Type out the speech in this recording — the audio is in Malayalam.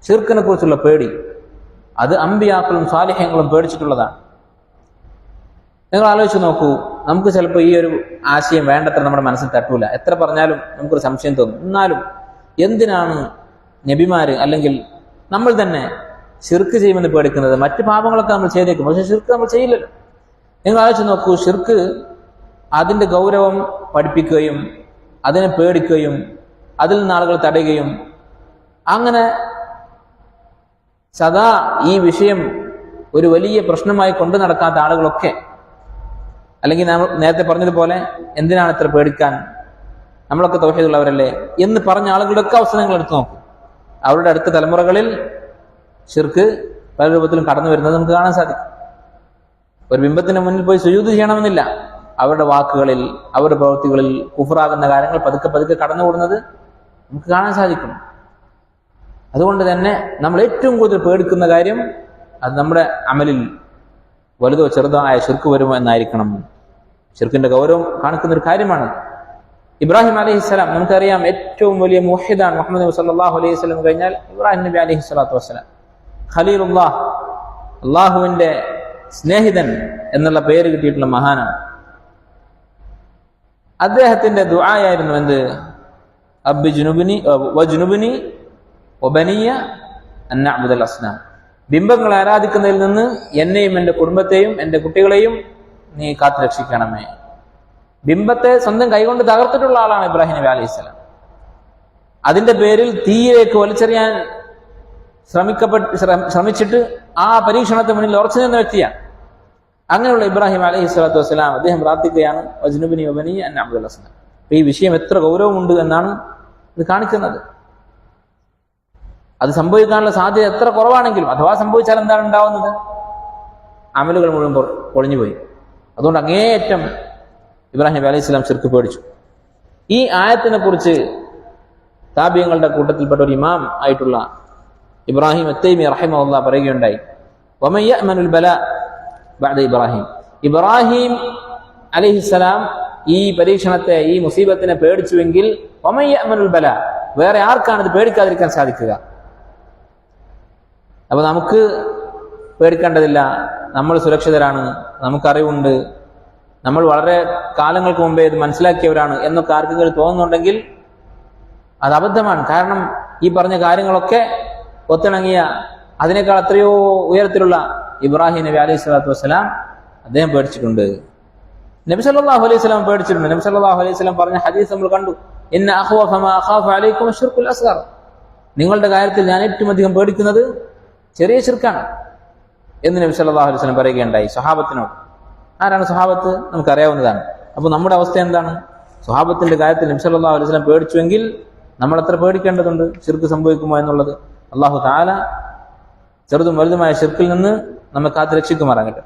ഷിർക്കിനെ കുറിച്ചുള്ള പേടി അത് അമ്പിയാക്കളും സാലിഹ്യങ്ങളും പേടിച്ചിട്ടുള്ളതാണ്. നിങ്ങൾ ആലോചിച്ച് നോക്കൂ, നമുക്ക് ചിലപ്പോൾ ഈ ഒരു ആശയം വേണ്ടത്ര നമ്മുടെ മനസ്സിൽ തട്ടൂല. എത്ര പറഞ്ഞാലും നമുക്കൊരു സംശയം തോന്നും. എന്നാലും എന്തിനാണ് നബിമാര് അല്ലെങ്കിൽ നമ്മൾ തന്നെ ഷിർക്ക് ചെയ്യുമെന്ന് പേടിക്കുന്നത്? മറ്റ് പാപങ്ങളൊക്കെ നമ്മൾ ചെയ്തേക്കും, പക്ഷെ ഷിർക്ക് നമ്മൾ ചെയ്യില്ലല്ലോ. നിങ്ങൾ ആലോചിച്ച് നോക്കൂ, ഷിർക്ക് അതിൻ്റെ ഗൗരവം പഠിപ്പിക്കുകയും അതിനെ പേടിക്കുകയും അതിൽ നിന്ന് ആളുകൾ തടയുകയും അങ്ങനെ സദാ ഈ വിഷയം ഒരു വലിയ പ്രശ്നമായി കൊണ്ടു നടക്കാത്ത ആളുകളൊക്കെ, അല്ലെങ്കിൽ നമ്മൾ നേരത്തെ പറഞ്ഞതുപോലെ എന്തിനാണ് ഇത്ര പേടിക്കാൻ, നമ്മളൊക്കെ തൗഹീദുള്ളവരല്ലേ എന്ന് പറഞ്ഞ ആളുകളുടെയൊക്കെ അവസ്ഥ നിങ്ങൾ എടുത്തു നോക്കും. അവരുടെ അടുത്ത തലമുറകളിൽ ഷിർക്ക് പല രൂപത്തിലും കടന്നു വരുന്നത് നമുക്ക് കാണാൻ സാധിക്കും. ഒരു ബിംബത്തിന് മുന്നിൽ പോയി സുജൂദ് ചെയ്യണമെന്നില്ല, അവരുടെ വാക്കുകളിൽ അവരുടെ പ്രവൃത്തികളിൽ കുഫറാകുന്ന കാര്യങ്ങൾ പതുക്കെ പതുക്കെ കടന്നുകൂടുന്നത് നമുക്ക് കാണാൻ സാധിക്കും. അതുകൊണ്ട് തന്നെ നമ്മൾ ഏറ്റവും കൂടുതൽ പേടിക്കുന്ന കാര്യം അത് നമ്മുടെ അമലിൽ വലുതോ ചെറുതോ ആയ ഷിർക്ക് വരുമോ എന്നായിരിക്കണം. ഷിർക്കിന്റെ ഗൗരവം കാണിക്കുന്ന ഒരു കാര്യമാണ്. ഇബ്രാഹിം അലൈഹിസ്സലാം നമുക്കറിയാം, ഏറ്റവും വലിയ മുവഹിദാണ്. മുഹമ്മദ് നബി സല്ലല്ലാഹു അലൈഹി വസല്ലം കഴിഞ്ഞാൽ ഇബ്രാഹിം നബി അലൈഹി സ്വലാത്തു വസ്സലാം, ഖലീലുല്ലാഹ്, അള്ളാഹുവിന്റെ സ്നേഹിതൻ എന്നുള്ള പേര് കിട്ടിയിട്ടുള്ള മഹാനാണ്. അദ്ദേഹത്തിന്റെ ദുആയായിരുന്നു എന്ത്? റബ്ബി ജുനുബ്നി വജുനുബ്നി വബനിയ അൻ നഅ്ബുദൽ അസ്നാം. ബിംബങ്ങളെ ആരാധിക്കുന്നതിൽ നിന്ന് എന്നെയും എൻ്റെ കുടുംബത്തെയും എൻ്റെ കുട്ടികളെയും നീ കാത്തു രക്ഷിക്കണമേ. ബിംബത്തെ സ്വന്തം കൈകൊണ്ട് തകർത്തിട്ടുള്ള ആളാണ് ഇബ്രാഹിം നബി അലൈഹിസ്സലാം. അതിന്റെ പേരിൽ തീയിലേക്ക് വലിച്ചെറിയാൻ ശ്രമിച്ചിട്ട് ആ പരീക്ഷണത്തെ മുന്നിൽ ഉറച്ചു നിന്ന വ്യക്തിയാണ്. അങ്ങനെയുള്ള ഇബ്രാഹിം അലൈഹി സ്വലാത്തു വസ്സലാം അദ്ദേഹം പ്രാർത്ഥിക്കുകയാണ്, വജ്നുബിനി വബനി അൻ അബ്ദുൽ അസ്നാം. ഈ വിഷയം എത്ര ഗൗരവമുണ്ട് എന്നാണ് ഇത് കാണിക്കുന്നത്. അത് സംഭവിക്കാനുള്ള സാധ്യത എത്ര കുറവാണെങ്കിലും, അഥവാ സംഭവിച്ചാൽ എന്താണ് ഉണ്ടാവുന്നത്? അമലുകൾ മുഴുവൻ പൊളിഞ്ഞുപോയി. അതുകൊണ്ട് അങ്ങേയറ്റം ഇബ്രാഹിം നബി അലൈഹി സ്വലാം ശിർക്ക് പേടിച്ചു. ഈ ആയത്തിനെ കുറിച്ച് താബിയങ്ങളുടെ കൂട്ടത്തിൽപ്പെട്ട ഒരു ഇമാം ആയിട്ടുള്ള ഇബ്രാഹിം അത്തൈമി റഹിമഹുല്ലാഹ് പറയുകയുണ്ടായി, വമൻ യഅ്മനുൽ ബലാ ബഅദ ഇബ്രാഹിം. ഇബ്രാഹിം അലൈഹിസ്സലാം ഈ പരീക്ഷണത്തെ, ഈ മുസീബത്തിനെ പേടിച്ചുവെങ്കിൽ വമൻ യഅ്മനുൽ ബലാ, വേറെ ആർക്കാണ് ഇത് പേടിക്കാതിരിക്കാൻ സാധിക്കുക? അപ്പൊ നമുക്ക് പേടിക്കേണ്ടതില്ല, നമ്മൾ സുരക്ഷിതരാണ്, നമുക്കറിവുണ്ട്, നമ്മൾ വളരെ കാലങ്ങൾക്ക് മുമ്പേ ഇത് മനസ്സിലാക്കിയവരാണ് എന്നൊക്കെ ആർക്കെങ്കിലും തോന്നുന്നുണ്ടെങ്കിൽ അത് അബദ്ധമാണ്. കാരണം ഈ പറഞ്ഞ കാര്യങ്ങളൊക്കെ ഒത്തിണങ്ങിയ അതിനേക്കാൾ എത്രയോ ഉയരത്തിലുള്ള ഇബ്രാഹിം നബി അലൈഹി സ്വലാത്തു വസ്സലാം അദ്ദേഹം പേടിച്ചിട്ടുണ്ട്. നബി സല്ലല്ലാഹു അലൈഹി വസല്ലം പേടിച്ചിട്ടുണ്ട്. നബി സല്ലല്ലാഹു അലൈഹി വസല്ലം പറഞ്ഞ ഹദീസ് നമ്മൾ കണ്ടു, ഇന്ന അഖ്വഫ മാ അഖാഫു അലൈക്കും അശ്ശിർകുൽ അസ്ഗർ. നിങ്ങളുടെ കാര്യത്തിൽ ഞാൻ ഏറ്റവും അധികം പേടിക്കുന്നത് ചെറിയ ശിർക്കാണ് എന്ന് നബി സല്ലല്ലാഹു അലൈഹി വസല്ലം പറയുകയുണ്ടായി സ്വഹാബത്തിനോട്. ആരാണ് സ്വഹാബത്ത്? നമുക്കറിയാവുന്നതാണ്. അപ്പോൾ നമ്മുടെ അവസ്ഥ എന്താണ്? സ്വഹാബത്തിന്റെ കാര്യത്തിൽ നബി സല്ലല്ലാഹു അലൈഹി വസല്ലം പേടിച്ചുവെങ്കിൽ നമ്മൾ എത്ര പേടിക്കേണ്ടതുണ്ട് ശിർക്ക് സംഭവിക്കുമോ എന്നുള്ളത്. അല്ലാഹു തആല ചെറുതും വലുതുമായ ശിർക്കിൽ നിന്ന് നമ്മെ കാത്ത് രക്ഷിക്കുമാറാകട്ടെ.